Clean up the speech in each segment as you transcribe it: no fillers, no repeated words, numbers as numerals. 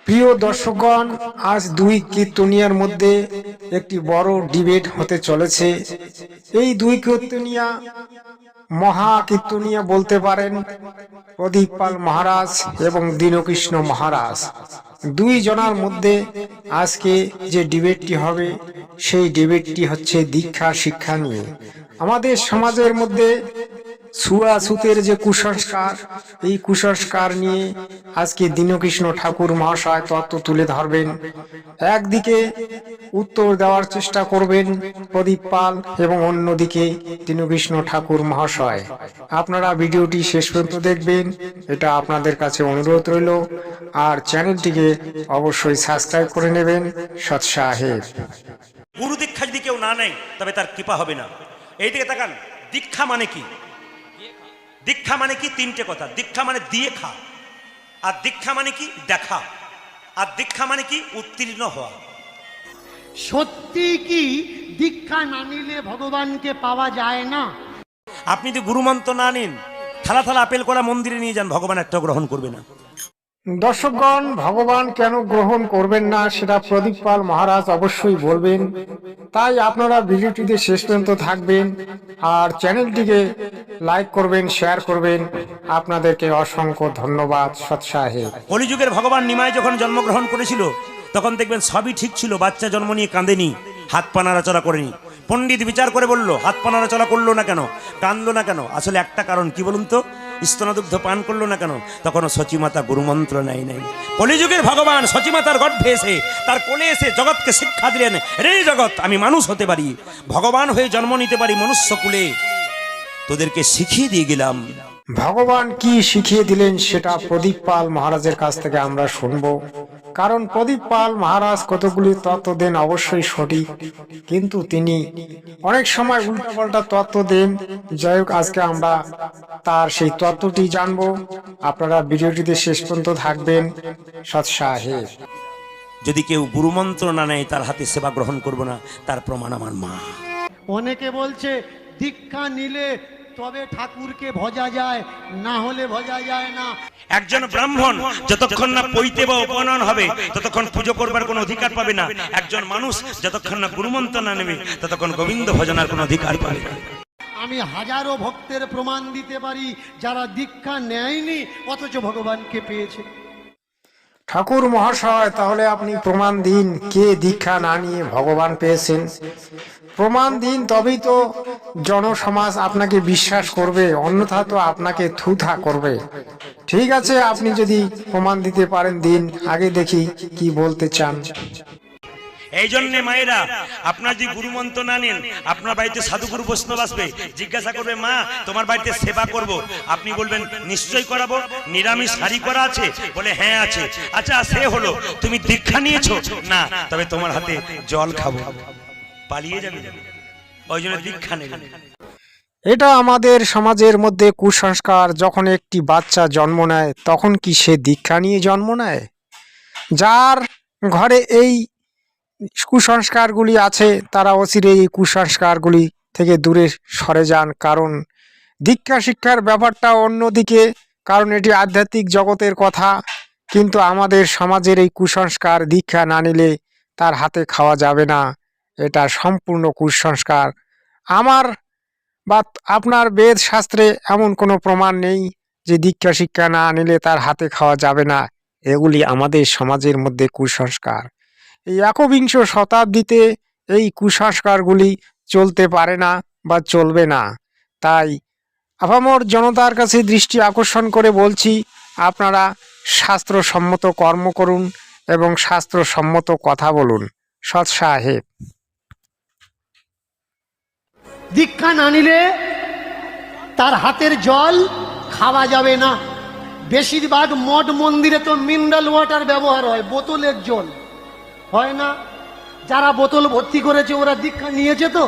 প্রিয় দর্শকগণ, আজ দুই কীর্তনিয়ার মধ্যে একটি বড় ডিবেট হতে চলেছে। এই দুই কীর্তনিয়া মহা কীর্তনিয়া বলতে পারেন প্রদীপ পাল মহারাজ এবং দীনকৃষ্ণ মহারাজ। দুই জনার মধ্যে আজকে যে ডিবেটটি হবে সেই ডিবেটটি হচ্ছে দীক্ষা শিক্ষা নিয়ে। আমাদের সমাজের মধ্যে ছুয়াছুতের যে কুসংস্কার, এই কুসংস্কার নিয়ে আজকে দীনকৃষ্ণ ঠাকুর মহাশয় তত্ত্ব তুলে ধরবেন। একদিকে উত্তর দেওয়ার চেষ্টা করবেন প্রদীপ পাল এবং অন্যদিকে দীনকৃষ্ণ ঠাকুর মহাশয়। আপনারা ভিডিওটি শেষ পর্যন্ত দেখবেন, এটা আপনাদের কাছে অনুরোধ রইল। আর চ্যানেলটিকে অবশ্যই সাবস্ক্রাইব করে নেবেন। সৎসাহেব। গুরু দীক্ষা যদি কেউ না নেয় তবে তার কৃপা হবে না। এইদিকে তাকান, দীক্ষা মানে কি? দীক্ষা মানে কি? তিনটে কথা। দীক্ষা মানে দিয়ে খা, আর দীক্ষা মানে কি? দেখা, আর দীক্ষা মানে কি? উত্তীর্ণ হওয়া। সত্যি কি দীক্ষা না নিলে ভগবানকে পাওয়া যায় না? আপনি যদি গুরুমন্ত্র না নিন, থালা থালা আপেল করা মন্দিরে নিয়ে যান, ভগবান একটা গ্রহণ করবে না। দর্শকগণ, ভগবান কেন গ্রহণ করবেন না সেটা প্রদীপ পাল মহারাজ অবশ্যই বলবেন। তাই আপনারা ভিডিওটিতে শেষ পর্যন্ত থাকবেন আর চ্যানেলটিকে লাইক করবেন, শেয়ার করবেন। আপনাদেরকে অসংখ্য ধন্যবাদ। সৎসাহেব। কলিযুগের ভগবান নিমাই যখন জন্মগ্রহণ করেছিল তখন দেখবেন সবই ঠিক ছিল, বাচ্চা জন্ম নিয়ে কাঁদেনি, হাত পা নাড়াচড়া করেনি। পণ্ডিত বিচার করে বলল, হাত পা নাড়াচড়া করলো না কেন, কাঁদলো না কেন? আসলে একটা কারণ, কি বলুন তো? স্তনদুগ্ধ পান করলো না কেন? তখনও সচিমাতা গুরুমন্ত্র নাই। কলিযুগের ভগবান সচিমাতার গর্ভে এসে, তার কোলে এসে জগৎকে শিক্ষা দিলেন, রে জগৎ, আমি মানুষ হতে পারি, ভগবান হয়ে জন্ম নিতে পারি মনুষ্য কুলে, তোদেরকে শিখিয়ে দিয়ে গেলাম। ভগবান কি শিখিয়ে দিলেন সেটা প্রদীপ পাল মহারাজের কাছ থেকে আমরা শুনবো। কারণ প্রদীপ পাল মহারাজ কতগুলি তত্ত্ব দেন অবশ্যই সঠিক, কিন্তু তিনি অনেক সময় উল্টাপাল্টা তত্ত্ব দেন। যাই হোক, আজকে আমরা তার সেই তত্ত্বটি জানবো। আপনারা ভিডিওটিতে শেষ পর্যন্ত থাকবেন। সৎসাহেব। যদি কেউ গুরুমন্ত্র না নেয় তার হাতে সেবা গ্রহণ করব না, তার প্রমাণ আমার মা। অনেকে বলছে দীক্ষা নিলে তবে ঠাকুরকে ভজা যায়, না হলে ভজা যায় না। একজন ব্রাহ্মণ যতক্ষণ না পৈতে বা উপনয়ন হবে ততক্ষণ পুজো করবার কোনো অধিকার পাবে না। একজন মানুষ যতক্ষণ না গুরুমন্ত্র না নেবে ততক্ষণ গোবিন্দ ভজনার কোনো অধিকার পাবে না। আমি হাজারো ভক্তের প্রমাণ দিতে পারি যারা দীক্ষা নেয়নি অথচ ভগবানকে পেয়েছে। ঠাকুর মহাশয়, তাহলে আপনি প্রমাণ দিন, কে দীক্ষা না নিয়ে ভগবান পেয়েছেন? প্রমাণ দিন, তবেই তো জনসমাজ আপনাকে বিশ্বাস করবে, অন্যথা তো আপনাকে থুথা করবে। ঠিক আছে, আপনি যদি প্রমাণ দিতে পারেন দিন, আগে দেখি কি বলতে চান। এই জন্যে মায়েরা, আপনার যদি গুরুমন্ত্র না নেন, আপনার বাড়িতে সাধুগুরু বৈষ্ণব আসবে, জিজ্ঞাসা করবে, মা তোমার বাড়িতে সেবা করব। আপনি বলবেন নিশ্চয় করাবো, নিরামিষ শাড়ি করা আছে? বলে হ্যাঁ আছে। আচ্ছা সে হলো, তুমি দীক্ষা নিয়েছো? না। তবে তোমার হাতে জল খাবো। পালিয়ে যাবে, ওই জন্য দীক্ষা নেবেন। এটা আমাদের সমাজের মধ্যে কুসংস্কার। যখন একটি বাচ্চা জন্ম নেয় তখন কি সে দীক্ষা নিয়ে জন্ম নেয়? যার ঘরে এই কুসংস্কারগুলি আছে তারা অচিরে এই কুসংস্কারগুলি থেকে দূরে সরে যান। কারণ দীক্ষা শিক্ষার ব্যাপারটা অন্যদিকে, কারণ এটি আধ্যাত্মিক জগতের কথা। কিন্তু আমাদের সমাজের এই কুসংস্কার, দীক্ষা না নিলে তার হাতে খাওয়া যাবে না, এটা সম্পূর্ণ কুসংস্কার। আমার বা আপনার বেদ শাস্ত্রে এমন কোনো প্রমাণ নেই যে দীক্ষা শিক্ষা না নিলে তার হাতে খাওয়া যাবে না। এগুলি আমাদের সমাজের মধ্যে কুসংস্কার। এই একবিংশ শতাব্দীতে এই কুসংস্কারগুলি চলতে পারে না বা চলবে না। তাই আপামর জনতার কাছে দৃষ্টি আকর্ষণ করে বলছি, আপনারা শাস্ত্রসম্মত কর্ম করুন এবং শাস্ত্রসম্মত কথা বলুন। সৎসাহেব। দীক্ষা না নিলে তার হাতের জল খাওয়া যাবে না। বেশিরভাগ মঠ মন্দিরে তো মিনারেল ওয়াটার ব্যবহার হয়, বোতলের জল হয় না। যারা বোতল ভর্তি করেছে ওরা দীক্ষা নিয়েছে? তো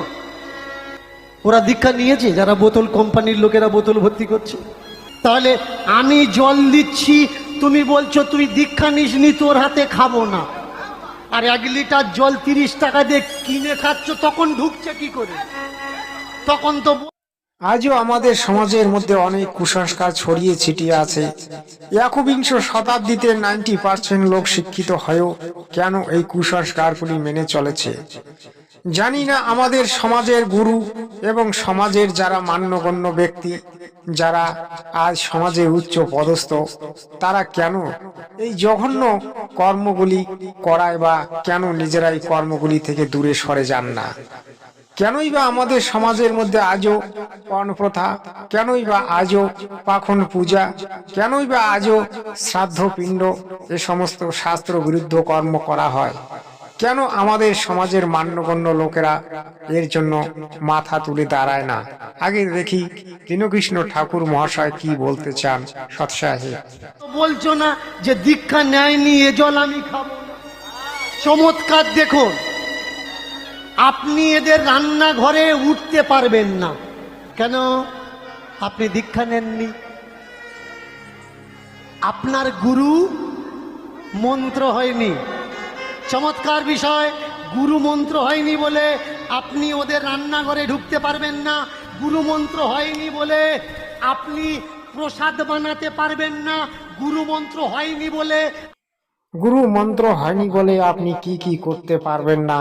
ওরা দীক্ষা নিয়েছে? যারা বোতল কোম্পানির লোকেরা বোতল ভর্তি করছে। তাহলে আমি জল দিচ্ছি, তুমি বলছো তুই দীক্ষা নিসনি, তোর হাতে খাবো না। আর 1 লিটার জল 30 টাকা দিয়ে কিনে খাচ্ছ, তখন ঢুকছে কি করে? তখন তো আজও আমাদের সমাজের মধ্যে অনেক কুসংস্কার ছড়িয়ে ছিটিয়ে আছে। একবিংশ শতাব্দীতে 90% লোক শিক্ষিত হয়েও কেন এই কুসংস্কারগুলি মেনে চলেছে জানি না। আমাদের সমাজের গুরু এবং সমাজের যারা মান্যগণ্য ব্যক্তি, যারা আজ সমাজের উচ্চ পদস্থ, তারা কেন এই জঘন্য কর্মগুলি করায় বা কেন নিজেরাই কর্মগুলি থেকে দূরে সরে যান না? কেনই বা আমাদের সমাজের মধ্যে আজও পণ প্রথা, কেনই বা আজও পাখন পূজা, কেনই বা আজও শ্রাদ্ধ পিণ্ড, এ সমস্ত শাস্ত্র বিরুদ্ধ কর্ম করা হয়? কেন আমাদের সমাজের মান্যগণ্য লোকেরা এর জন্য মাথা তুলে দাঁড়ায় না? আগে দেখি দীনকৃষ্ণ ঠাকুর মহাশয় কি বলতে চান। সৎসাহে বলছো না যে দীক্ষা নেয়নি এ জল আমি খাবো না। চমৎকার দেখুন, আপনি এদের রান্নাঘরে উঠতে পারবেন না। কেন? আপনি দীক্ষা নেননি। আপনার গুরু মন্ত্র হয়নি। চমৎকার বিষয়, গুরু মন্ত্র হয়নি বলে আপনি ওদের রান্নাঘরে ঢুকতে পারবেন না। গুরু মন্ত্র হয়নি বলে আপনি প্রসাদ বানাতে পারবেন না। গুরু মন্ত্র হয়নি বলে গুরু মন্ত্র হয়নি বলে আপনি কি কি করতে পারবেন না,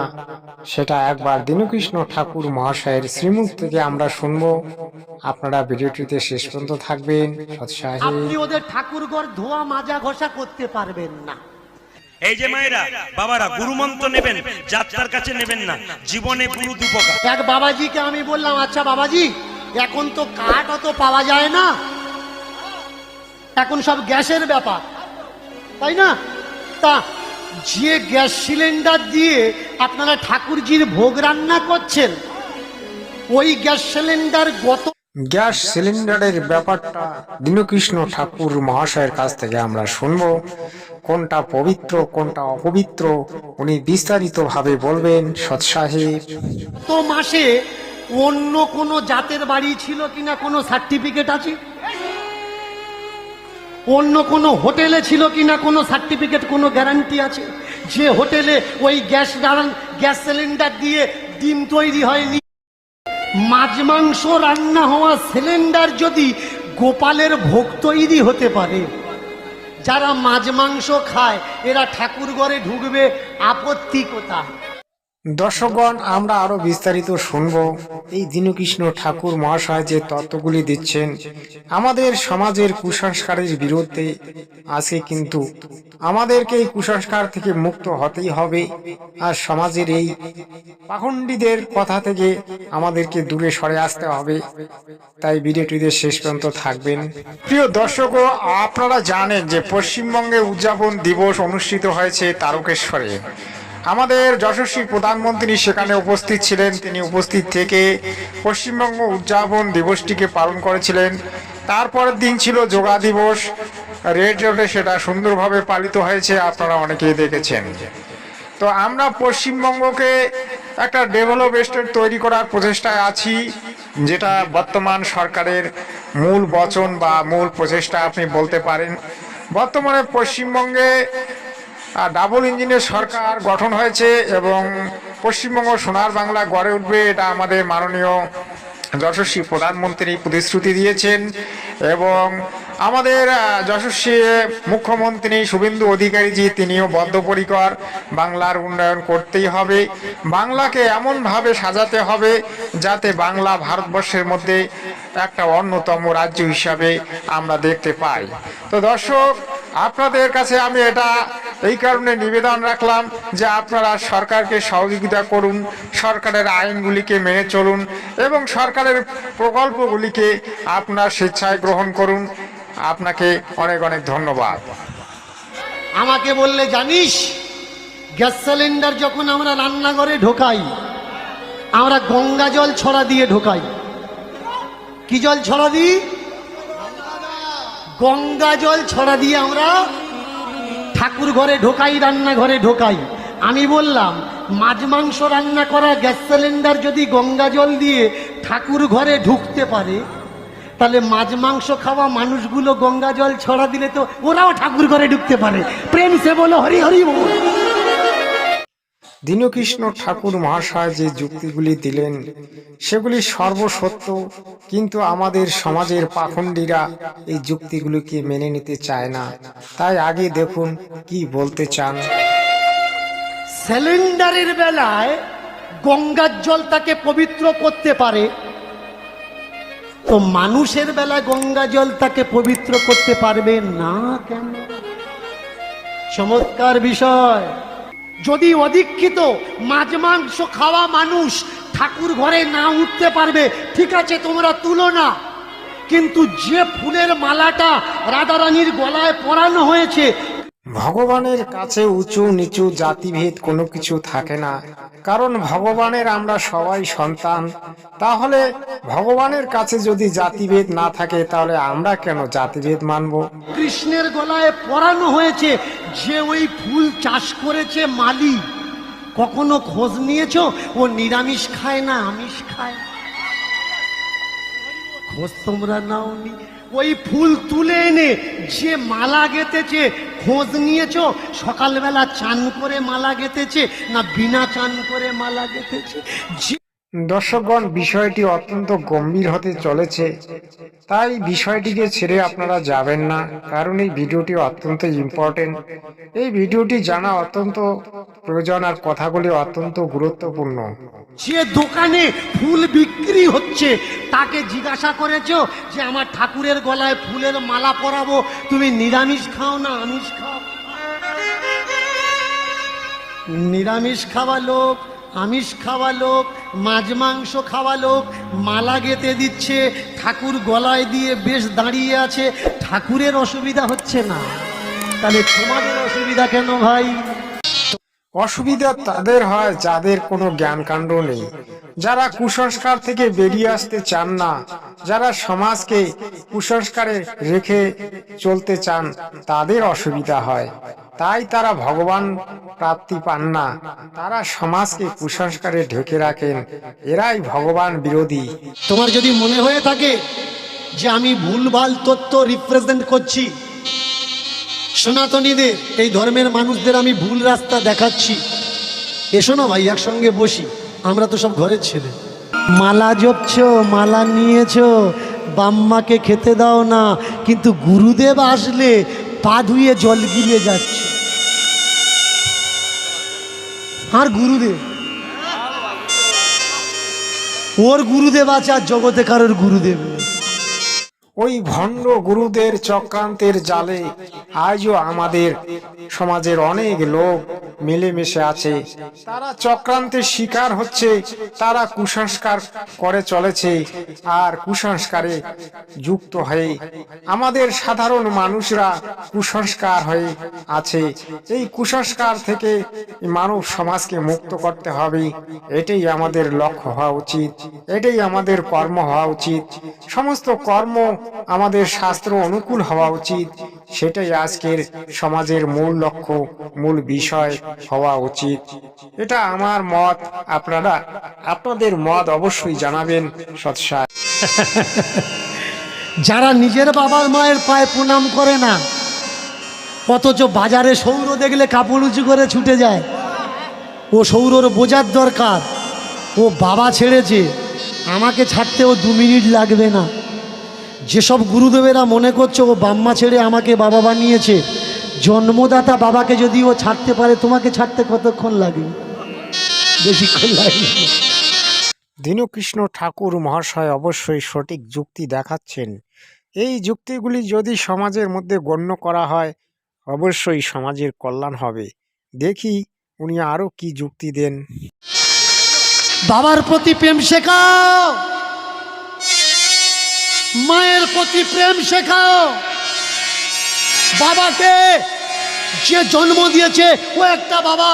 সেটা একবার দীনকৃষ্ণ ঠাকুর মহাশয়ের শ্রীমুখ থেকে আমরা শুনবো। আপনারা ভিডিওটিতে শেষ পর্যন্ত থাকবেন। সৎসাহে আপনি ওদের ঠাকুরঘর ধোয়া মাজা ঘষা করতে পারবেন না। এই যে মায়েরা বাবারা, গুরু মন্ত্র নেবেন, যাত্রার কাছে নেবেন না। জীবনে গুরু দুপকার। এক বাবাজিকে আমি বললাম, আচ্ছা বাবাজি, এখন তো কাঠ অত পাওয়া যায় না, এখন সব গ্যাসের ব্যাপার, তাই না? তা যে গ্যাস সিলিন্ডার দিয়ে আপনারা ঠাকুরজির ভোগ রান্না করছেন, ওই গ্যাস সিলিন্ডার গ্যাস সিলিন্ডারের ব্যাপারটা দীনকৃষ্ণ ঠাকুর মহাশয়ের কাছ থেকে আমরা শুনবো। কোনটা পবিত্র কোনটা অপবিত্র উনি বিস্তারিত ভাবে বলবেন। সৎসাহেব তো মাসে অন্য কোনো জাতের বাড়ি ছিল কিনা কোনো সার্টিফিকেট আছে? অন্য কোনো হোটেলে ছিল কিনা কোনো সার্টিফিকেট, কোনো গ্যারান্টি আছে? যে হোটেলে ওই গ্যাস সিলিন্ডার দিয়ে ডিম তৈরি হয়নি, মাছ মাংস রান্না হওয়া সিলিন্ডার যদি গোপালের ভোগ তৈরি হতে পারে, যারা মাছ মাংস খায় এরা ঠাকুর ঘরে ঢুকবে, আপত্তি কোথায়? দর্শকগণ, আমরা আরো বিস্তারিত শুনবো। এই দীনকৃষ্ণ ঠাকুর মহাশয় যে তত্ত্বগুলি দিচ্ছেন আমাদের সমাজের কুসংস্কারের বিরুদ্ধে, আজকে কিন্তু আমাদেরকে এই কুসংস্কার থেকে মুক্ত হতেই হবে। আর সমাজের এই পাখণ্ডীদের কথা থেকে আমাদেরকে দূরে সরে আসতে হবে। তাই ভিডিওটিতে শেষ পর্যন্ত থাকবেন। প্রিয় দর্শকও, আপনারা জানেন যে পশ্চিমবঙ্গে উদযাপন দিবস অনুষ্ঠিত হয়েছে তারকেশ্বরে। আমাদের যশস্বী প্রধানমন্ত্রী সেখানে উপস্থিত ছিলেন। তিনি উপস্থিত থেকে পশ্চিমবঙ্গ উদযাপন দিবসটিকে পালন করেছিলেন। তারপরের দিন ছিল যোগা দিবস। রেড রোডে সেটা সুন্দরভাবে পালিত হয়েছে, আপনারা অনেকেই দেখেছেন। তো আমরা পশ্চিমবঙ্গকে একটা ডেভেলপ স্টেট তৈরি করার প্রচেষ্টায় আছি, যেটা বর্তমান সরকারের মূল বচন বা মূল প্রচেষ্টা আপনি বলতে পারেন। বর্তমানে পশ্চিমবঙ্গে ডাবল ইঞ্জিনের সরকার গঠন হয়েছে এবং পশ্চিমবঙ্গ সোনার বাংলা গড়ে উঠবে, এটা আমাদের মাননীয় যশস্বী প্রধানমন্ত্রী প্রতিশ্রুতি দিয়েছেন। এবং আমাদের যশস্বী মুখ্যমন্ত্রী শুভেন্দু অধিকারীজি তিনিও বদ্ধপরিকর। বাংলার উন্নয়ন করতেই হবে, বাংলাকে এমনভাবে সাজাতে হবে যাতে বাংলা ভারতবর্ষের মধ্যে একটা অন্যতম রাজ্য হিসাবে আমরা দেখতে পাই। তো দর্শক, আপনাদের কাছে আমি এটা এই কারণে নিবেদন রাখলাম যে আপনারা সরকারকে সহযোগিতা করুন, সরকারের আইনগুলিকে মেনে চলুন এবং সরকারের প্রকল্পগুলিকে আপনার স্বেচ্ছায় গ্রহণ করুন। আপনাকে অনেক অনেক ধন্যবাদ। আমাকে বললে, জানিস গ্যাস সিলিন্ডার যখন আমরা রান্নাঘরে ঢোকাই, আমরা গঙ্গা জল ছড়া দিয়ে ঢোকাই। কি জল ছড়া দিই? গঙ্গা জল ছড়া দিয়ে আমরা ঠাকুর ঘরে ঢোকাই, রান্নাঘরে ঢোকাই। আমি বললাম, মাছ মাংস রান্না করা গ্যাস সিলিন্ডার যদি গঙ্গা জল দিয়ে ঠাকুর ঘরে ঢুকতে পারে, তাহলে মাছ মাংস খাওয়া মানুষগুলো গঙ্গা জল ছড়া দিলে তো ওরাও ঠাকুর ঘরে ঢুকতে পারে। প্রেম সে বলো হরি হরি বল। দীনকৃষ্ণ ঠাকুর মহাশয় যে যুক্তিগুলি দিলেন সেগুলি সর্বসত্য, কিন্তু আমাদের সমাজের পাখণ্ডীরা এই যুক্তিগুলিকে মেনে নিতে চায় না। তাই আগে দেখুন কি বলতে চান। সিলিন্ডারের বেলায় গঙ্গার জল তাকে পবিত্র করতে পারে, তো মানুষের বেলায় গঙ্গা জল তাকে পবিত্র করতে পারবে না কেন? চমৎকার বিষয়। যদি অদীক্ষিত মাছ মাংস খাওয়া মানুষ ঠাকুর ঘরে না উঠতে পারবে, ঠিক আছে তোমরা তুলো না, কিন্তু যে ফুলের মালাটা রাধারানীর গলায় পরানো হয়েছে, ভগবানের কাছে উঁচু নিচু জাতিভেদ কোনো কিছু থাকে না, কারণ ভগবানের আমরা সবাই সন্তান। তাহলে ভগবানের কাছে যদি জাতিভেদ না থাকে তাহলে আমরা কেন জাতিভেদ মানব? কৃষ্ণের গলায় পরানো হয়েছে, যে ওই ফুল চাষ করেছে মালি, কখনো খোঁজ নিয়েছো ও নিরামিষ খায় না আমিষ খায়? খোঁজ তোমরা নাওনি। ওই ফুল তুলে এনে যে মালা গেঁথেছে, খোঁজ নিয়েছো সকালবেলা চান করে মালা গেঁথেছে না বিনা চান করে মালা গেঁথেছে? দর্শকগণ, বিষয়টি অত্যন্ত গম্ভীর হতে চলেছে, তাই বিষয়টিকে ছেড়ে আপনারা যাবেন না, কারণ এই ভিডিওটি অত্যন্ত ইম্পর্টেন্ট। এই ভিডিওটি জানা অত্যন্ত প্রয়োজন আর কথাগুলি অত্যন্ত গুরুত্বপূর্ণ। যে দোকানে ফুল বিক্রি হচ্ছে তাকে জিজ্ঞাসা করেছো যে আমার ঠাকুরের গলায় ফুলের মালা পরাবো, তুমি নিরামিষ খাও না আমিষ খাও? নিরামিষ খাওয়া লোক, আমিষ খাওয়া লোক, মাছ মাংস খাওয়া লোক মালা গেঁথে দিচ্ছে, ঠাকুর গলায় দিয়ে বেশ দাঁড়িয়ে আছে, ঠাকুরের অসুবিধা হচ্ছে না, তাহলে তোমাদের অসুবিধা কেন ভাই? অসুবিধা তাদের হয় যাদের কোনো জ্ঞান কাণ্ড নেই, যারা কুসংস্কার থেকে বেরিয়ে আসতে চান না, যারা সমাজকে কুসংস্কারে রেখে চলতে চান, তাদের অসুবিধা হয়। তাই তারা ভগবান প্রাপ্তি পান না, তারা সমাজকে কুসংস্কারে ঢেকে রাখেন, এরাই ভগবান বিরোধী। তোমার যদি মনে হয়ে থাকে যে আমি ভুলভাল তথ্য রিপ্রেজেন্ট করছি, সনাতনীদের এই ধর্মের মানুষদের আমি ভুল রাস্তা দেখাচ্ছি, এসো না ভাই একসঙ্গে বসি, আমরা তো সব ঘরের ছেলে। মালা জপছ, মালা নিয়েছ, বাম্মাকে খেতে দাও না, কিন্তু গুরুদেব আসলে পা ধুয়ে জল গিলিয়ে যাচ্ছে। আর গুরুদেব, ওর গুরুদেব আছে আর জগতে কারোর গুরুদেব নেই। ওই ভণ্ড গুরুদের চক্রান্তের জালে আজও আমাদের সমাজের অনেক লোক মিলেমিশে আছে, তারা চক্রান্তের শিকার হচ্ছে, তারা কুসংস্কার করে চলেছে, আর কুসংস্কারে যুক্ত হয়ে আমাদের সাধারণ মানুষরা কুসংস্কার হয়ে আছে। এই কুসংস্কার থেকে মানব সমাজকে মুক্ত করতে হবে, এটাই আমাদের লক্ষ্য হওয়া উচিত, এটাই আমাদের কর্ম হওয়া উচিত। সমস্ত কর্ম আমাদের শাস্ত্র অনুকূল হওয়া উচিত, সেটাই আজকের সমাজের মূল লক্ষ্য, মূল বিষয় হওয়া উচিত। এটা আমার মত, আপনারা আপনাদের মত অবশ্যই জানাবেন সৎসায়। যারা নিজের বাবার মায়ের পায়ে প্রণাম করে না, অথচ বাজারে সৌর দেখলে কাপড় উঁচু করে ছুটে যায়, ও সৌরর বোঝার দরকার, ও বাবা ছেড়েছে, আমাকে ছাড়তে ও 2 মিনিট লাগবে না। যেসব গুরুদেবেরা মনে করছে ও বাম্মা ছেড়ে আমাকে বাবা বানিয়েছে, জন্মদাতা বাবাকে যদি ও ছাড়তে পারে, তোমাকে ছাড়তে কতক্ষণ লাগে? বেশিক্ষণ লাগে। দীনকৃষ্ণ ঠাকুর মহাশয় অবশ্যই সঠিক যুক্তি দেখাচ্ছেন। এই যুক্তিগুলি যদি সমাজের মধ্যে গণ্য করা হয়, অবশ্যই সমাজের কল্যাণ হবে। দেখি উনি আরো কি যুক্তি দেন। বাবার প্রতি প্রেম শেখাও, মায়ের প্রতি প্রেম শেখাও। বাবাকে যে জন্ম দিয়েছে ও একটা বাবা,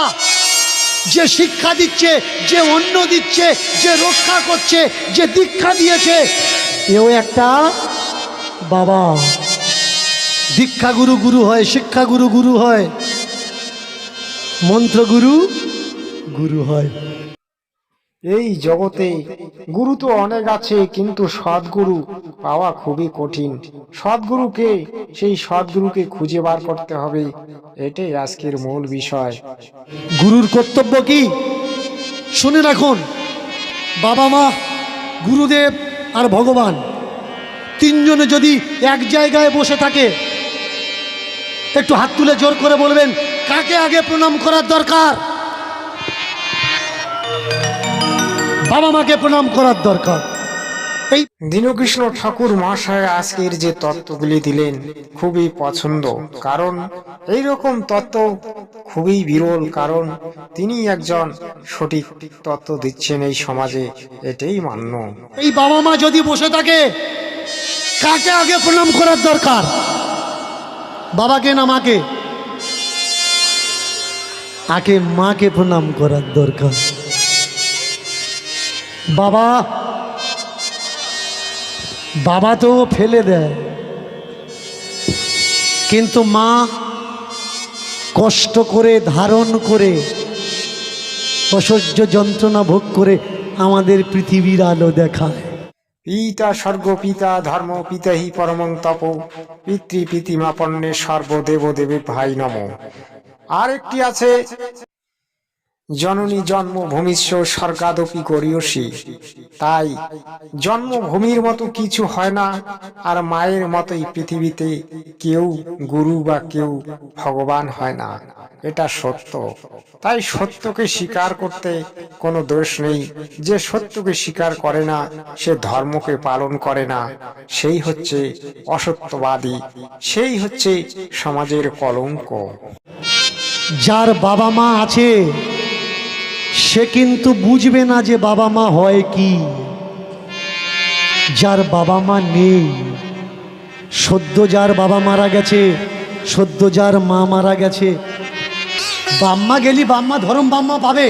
যে শিক্ষা দিচ্ছে, যে অন্ন দিচ্ছে, যে রক্ষা করছে, যে দীক্ষা দিয়েছে, এও একটা বাবা। দীক্ষা গুরু গুরু হয়, শিক্ষা গুরু গুরু হয়, মন্ত্র গুরু গুরু হয়। এই জগতে গুরু তো অনেক আছে, কিন্তু সদ্গুরু পাওয়া খুবই কঠিন। সদ্গুরুকে, সেই সদ্গুরুকে খুঁজে বার করতে হবে, এটাই আজকের মূল বিষয়। গুরুর কর্তব্য কি শুনে রাখুন। বাবা মা, গুরুদেব আর ভগবান তিনজনে যদি এক জায়গায় বসে থাকে, একটু হাত তুলে জোর করে বলবেন কাকে আগে প্রণাম করার দরকার? বাবা মাকে প্রণাম করার দরকার। এই দীনকৃষ্ণ ঠাকুর মহাশয় আজকের যে তত্ত্বগুলি দিলেন খুবই পছন্দ, কারণ এইরকম তত্ত্ব খুবই বিরল, কারণ তিনি একজন সঠিক তত্ত্ব দিচ্ছেন এই সমাজে, এটাই মান্য। এই বাবা মা যদি বসে থাকে, কাকে আগে প্রণাম করার দরকার? বাবাকে না মাকে? আগে মাকে প্রণাম করার দরকার। বাবা বাবা তো ফেলে দেয়, কিন্তু মা কষ্ট করে ধারণ করে অসহ্য যন্ত্রণা ভোগ করে আমাদের পৃথিবীর আলো দেখায়। পিতা স্বর্গ পিতা ধর্ম পিতাহি পরমং তপ পিতৃ পিতিমাপন্নে সর্বদেব দেবে ভাই নম। আরেকটি আছে, জননী জন্মভূমিস্য স্বর্গাদপি গরীয়সী। তাই জন্মভূমির মতো কিছু হয় না, আর মায়ের মতোই পৃথিবীতে কেউ গুরু বা কেউ ভগবান হয় না, এটা সত্য। তাই সত্যকে স্বীকার করতে কোনো দোষ নেই। যে সত্যকে স্বীকার করে না, সে ধর্মকে পালন করে না, সেই হচ্ছে অসত্যবাদী, সেই হচ্ছে সমাজের কলঙ্ক। যার বাবা মা আছে সে কিন্তু বুঝবে না যে বাবা মা হয় কি। যার বাবা মা নেই, সদ্য যার বাবা মারা গেছে, সদ্য যার মা মারা গেছে, বাম্মা গেলি বাম্মা ধরম বাম্মা পাবে,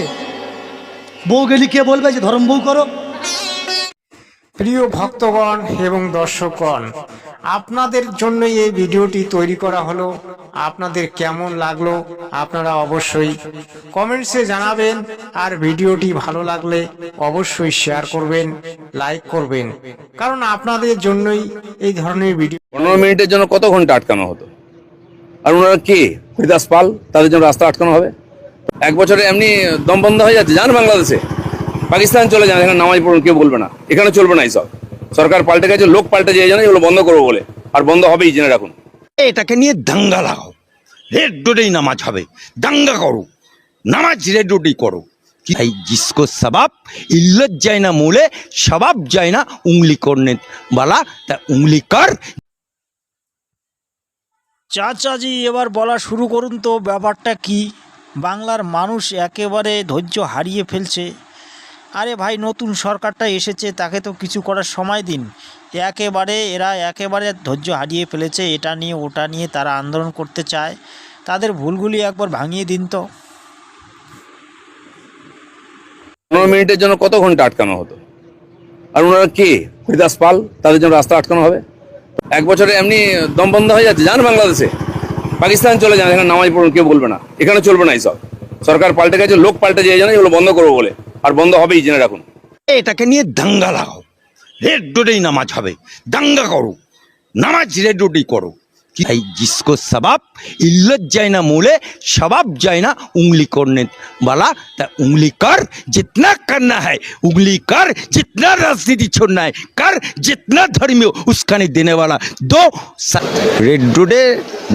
বউ গেলি কে বলবে যে ধরম বউ করো? প্রিয় ভক্তগণ এবং দর্শকগণ, আপনাদের জন্য এই ভিডিওটি তৈরি করা হলো। আপনাদের কেমন লাগলো আপনারা অবশ্যই কমেন্টসে জানাবেন, আর ভিডিওটি ভালো লাগলে অবশ্যই শেয়ার করবেন, লাইক করবেন, কারণ আপনাদের জন্যই এই ধরনের ভিডিও। 15 মিনিটের জন্য কত ঘন্টা আটকানো হতো, আর ওনারা কে? হরিদাস পাল, তাদের জন্য রাস্তা আটকানো হবে? এক বছরে এমনি দম বন্ধ হয়ে যাচ্ছে। যান বাংলাদেশে, পাকিস্তান চলে যান, এখানে নামাজ পড়ুন, কেউ বলবে না। এখানে চলবে না এইসব। সরকার পাল্টে গেছে, লোক পাল্টে যায়, জানে এগুলো বন্ধ করবো বলে, আর বন্ধ হবেই, জেনে রাখুন। এটাকে নিয়ে দাঙ্গা লাগাও, রেড রোডেই নামাজ হবে, দাঙ্গা করো, নামাজ রেড রোডেই করো। ভাই जिसको সবাব ইল্লত যায় না মূলে, সবাব যায় না উংলি করনে বালা, তা উংলি কর। চাচাজি এবার বলা শুরু করুন তো, ব্যাপারটা কি? বাংলার মানুষ একেবারে ধৈর্য হারিয়ে ফেলছে। আরে ভাই, নতুন সরকারটা এসেছে, তাকে তো কিছু করার সময় দিন। এরা একেবারে ধৈর্য হারিয়ে ফেলেছে। এটা নিয়ে ওটা নিয়ে তারা আন্দোলন করতে চায়, তাদের ভুলগুলি একবার ভাঙিয়ে দিন তো। 15 মিনিটের জন্য কত ঘন্টা আটকানো হতো, আর ওনারা কে? হরিদাস পাল, তাদের জন্য রাস্তা আটকানো হবে? এক বছরে এমনি দম বন্ধ হয়ে যাচ্ছে। যান বাংলাদেশে, পাকিস্তান চলে যান, এখানে নামাজ পড়ুন, কেউ বলবে না। এখানে চলবে না এইসব। সরকার পাল্টে গেছে, লোক পাল্টে যায়, জানে এগুলো বন্ধ করবো বলে, আর বন্ধ হবেই, জেনে রাখুন। এটাকে নিয়ে দাঙ্গা লাগাও, রেড রোডেই নামাজ হবে, দাঙ্গা করো, নামাজ রেড রোডেই করো। ভাই जिसको সবাব ইল্লত যায় না মূলে, সবাব যায় না উংলি করনে বালা, তা উংলি কর, जितना करना है उंगली कर, जितना राजनीति छोड़ना है कर, जितना धर्मीय उसका नहीं देने वाला दो। রেড রোডে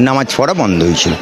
নামাজ পড়া বন্ধ হয়েছিল।